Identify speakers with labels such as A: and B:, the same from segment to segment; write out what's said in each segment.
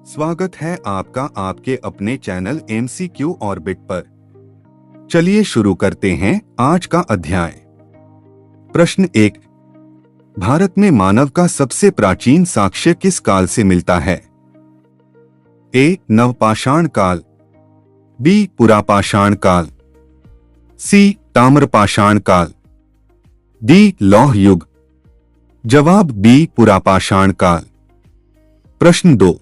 A: स्वागत है आपका आपके अपने चैनल MCQ ऑर्बिट पर। चलिए शुरू करते हैं आज का अध्याय। प्रश्न 1। भारत में मानव का सबसे प्राचीन साक्ष्य किस काल से मिलता है? ए. नवपाषाण काल, बी. पुरापाषाण काल, सी. ताम्रपाषाण काल, डी. लौह युग। जवाब बी. पुरापाषाण काल। प्रश्न 2।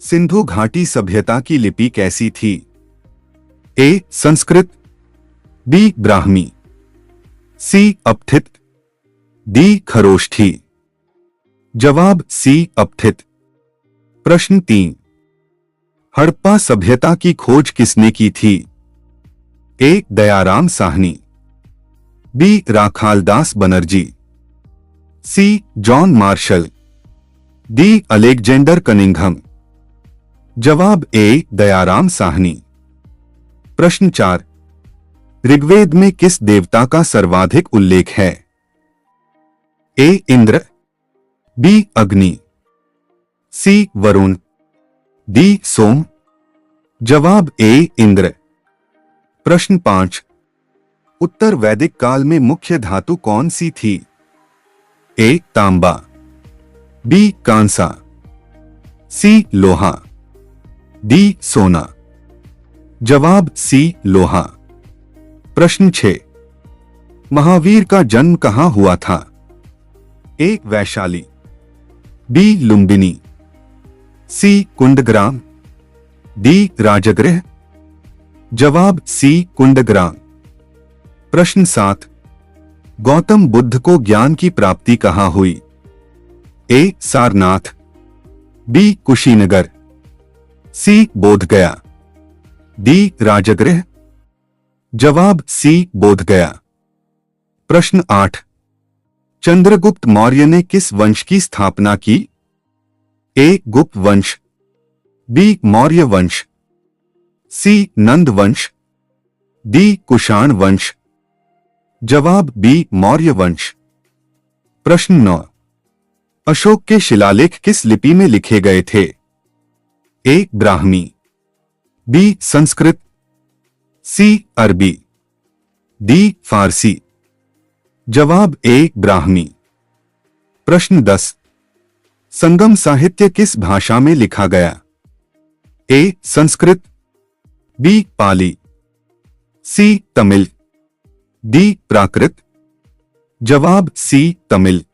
A: सिंधु घाटी सभ्यता की लिपि कैसी थी? ए. संस्कृत, बी. ब्राह्मी, सी. अपठित, डी. खरोष्ठी। जवाब सी. अपठित। प्रश्न 3। हड़प्पा सभ्यता की खोज किसने की थी? A. Dayaram Sahni, B. Rakhaldas Banerjee, C. John Marshall, D. Alexander Cunningham. जवाब ए. दयाराम साहनी। प्रश्न 4। ऋग्वेद में किस देवता का सर्वाधिक उल्लेख है? ए. इंद्र, बी. अग्नि, सी. वरुण, डी. सोम। जवाब ए. इंद्र। प्रश्न 5। उत्तर वैदिक काल में मुख्य धातु कौन सी थी? ए. तांबा, बी. कांसा, सी. लोहा, डी. सोना। जवाब सी. लोहा। प्रश्न 6। महावीर का जन्म कहां हुआ था? ए. वैशाली, बी. लुम्बिनी, सी. कुंडग्राम, डी. राजगृह। जवाब सी. कुंडग्राम। प्रश्न 7। गौतम बुद्ध को ज्ञान की प्राप्ति कहां हुई? ए. सारनाथ, बी. कुशीनगर, सी. बोधगया, डी. राजगृह। जवाब सी. बोधगया। प्रश्न 8। चंद्रगुप्त मौर्य ने किस वंश की स्थापना की? ए. गुप्त वंश, बी. मौर्य वंश, सी. नंद वंश, डी. कुषाण वंश। जवाब बी. मौर्य वंश। प्रश्न 9। अशोक के शिलालेख किस लिपि में लिखे गए थे? ए. ब्राह्मी, बी. संस्कृत, सी. अरबी, डी. फारसी। जवाब ए. ब्राह्मी। प्रश्न 10। संगम साहित्य किस भाषा में लिखा गया? ए. संस्कृत, बी. पाली, सी. तमिल, डी. प्राकृत। जवाब सी. तमिल।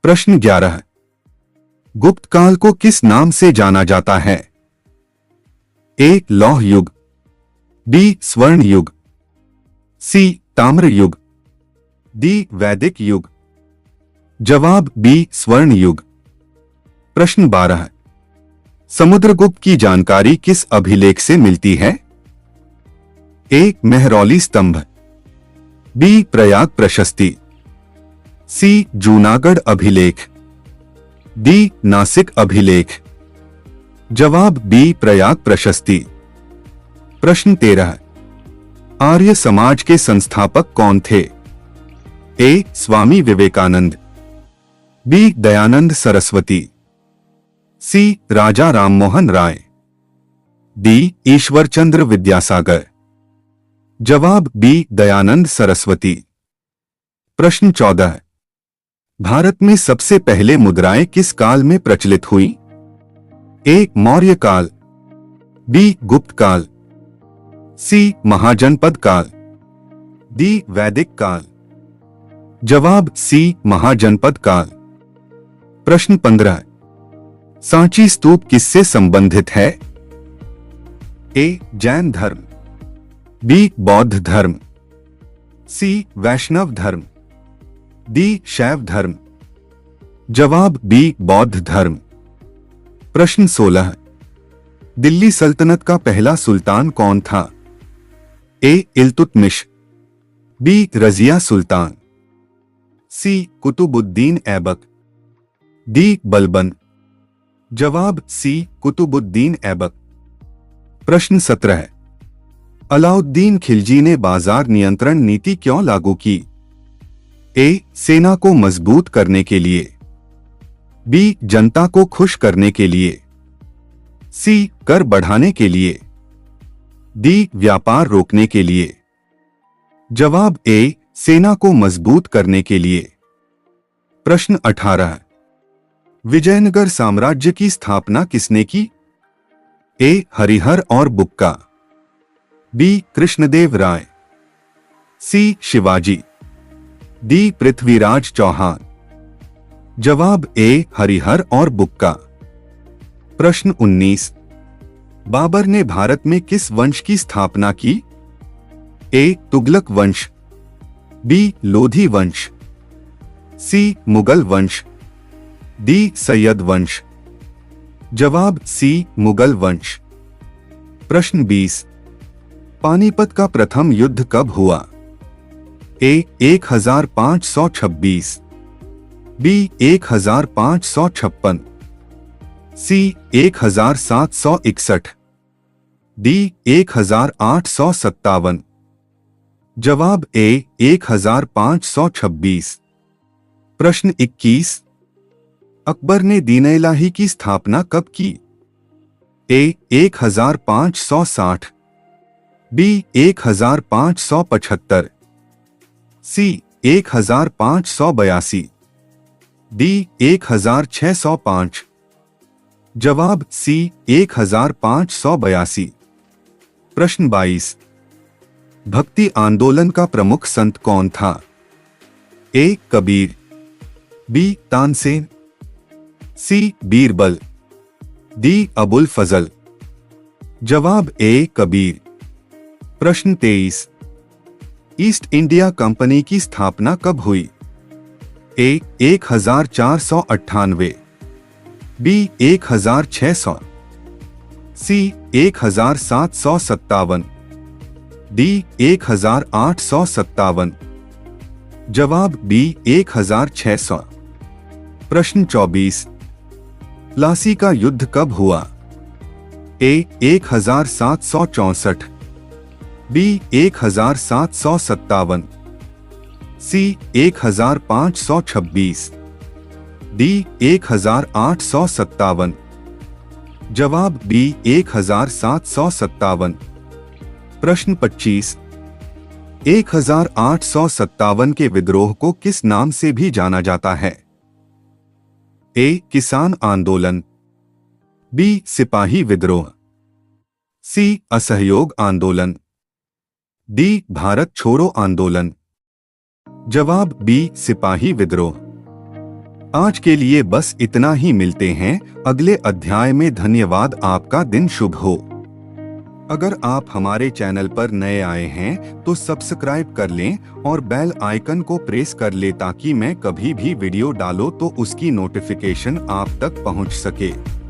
A: प्रश्न 11। गुप्त काल को किस नाम से जाना जाता है? ए. लौह युग, बी. स्वर्ण युग, सी. ताम्र युग, डी. वैदिक युग। जवाब बी. स्वर्ण युग। प्रश्न 12। समुद्रगुप्त की जानकारी किस अभिलेख से मिलती है? ए. मेहरौली स्तंभ, बी. प्रयाग प्रशस्ति, सी. जूनागढ़ अभिलेख, डी. नासिक अभिलेख। जवाब बी. प्रयाग प्रशस्ति। प्रश्न 13। आर्य समाज के संस्थापक कौन थे? ए. स्वामी विवेकानंद, बी. दयानंद सरस्वती, सी. राजा राममोहन राय, डी. ईश्वरचंद्र विद्यासागर। जवाब बी. दयानंद सरस्वती। प्रश्न 14। भारत में सबसे पहले मुद्राएं किस काल में प्रचलित हुई? ए. मौर्य काल, बी. गुप्त काल, सी. महाजनपद काल, डी. वैदिक काल। जवाब सी. महाजनपद काल। प्रश्न 15। सांची स्तूप किससे संबंधित है? ए. जैन धर्म, बी. बौद्ध धर्म, सी. वैष्णव धर्म, डी. शैव धर्म। जवाब बी. बौद्ध धर्म। प्रश्न 16। दिल्ली सल्तनत का पहला सुल्तान कौन था? ए. इल्तुतमिश, बी. रजिया सुल्तान, सी. कुतुबुद्दीन ऐबक, डी. बलबन। जवाब सी. कुतुबुद्दीन ऐबक। प्रश्न 17। अलाउद्दीन खिलजी ने बाजार नियंत्रण नीति क्यों लागू की? ए. सेना को मजबूत करने के लिए, बी. जनता को खुश करने के लिए, सी कर बढ़ाने के लिए, डी व्यापार रोकने के लिए। जवाब ए सेना को मजबूत करने के लिए। प्रश्न 18, विजयनगर साम्राज्य की स्थापना किसने की? ए हरिहर और बुक्का, बी कृष्णदेव राय, सी शिवाजी, डी पृथ्वीराज चौहान। जवाब ए हरिहर और बुक्का। प्रश्न 19, बाबर ने भारत में किस वंश की स्थापना की? ए तुगलक वंश, बी लोधी वंश, सी मुगल वंश, डी सैयद वंश। जवाब सी मुगल वंश। प्रश्न 20, पानीपत का प्रथम युद्ध कब हुआ? ए 1526, बी 1556, सी 1761, डी 1857। जवाब ए 1526। प्रश्न 21, अकबर ने दीन-ए-इलाही की स्थापना कब की? ए 1560, बी 1575, सी 1582, डी 1605। जवाब सी 1582। प्रश्न 22, भक्ति आंदोलन का प्रमुख संत कौन था? ए कबीर, बी तानसेन, सी बीरबल, डी अबुल फजल। जवाब ए कबीर। प्रश्न 23, ईस्ट इंडिया कंपनी की स्थापना कब हुई? ए 1498, बी 1600, सी 1757, डी 1857। जवाब बी 1600। प्रश्न 24, प्लासी का युद्ध कब हुआ? ए 1764, बी 1757, सी 1526, डी 1857। जवाब बी 1757। प्रश्न 25, 1857 के विद्रोह को किस नाम से भी जाना जाता है? ए किसान आंदोलन, बी सिपाही विद्रोह, सी असहयोग आंदोलन, डी भारत छोड़ो आंदोलन। जवाब बी सिपाही विद्रोह। आज के लिए बस इतना ही, मिलते हैं अगले अध्याय में। धन्यवाद, आपका दिन शुभ हो। अगर आप हमारे चैनल पर नए आए हैं तो सब्सक्राइब कर लें और बेल आइकन को प्रेस कर लें ताकि मैं कभी भी वीडियो डालो तो उसकी नोटिफिकेशन आप तक पहुंच सके।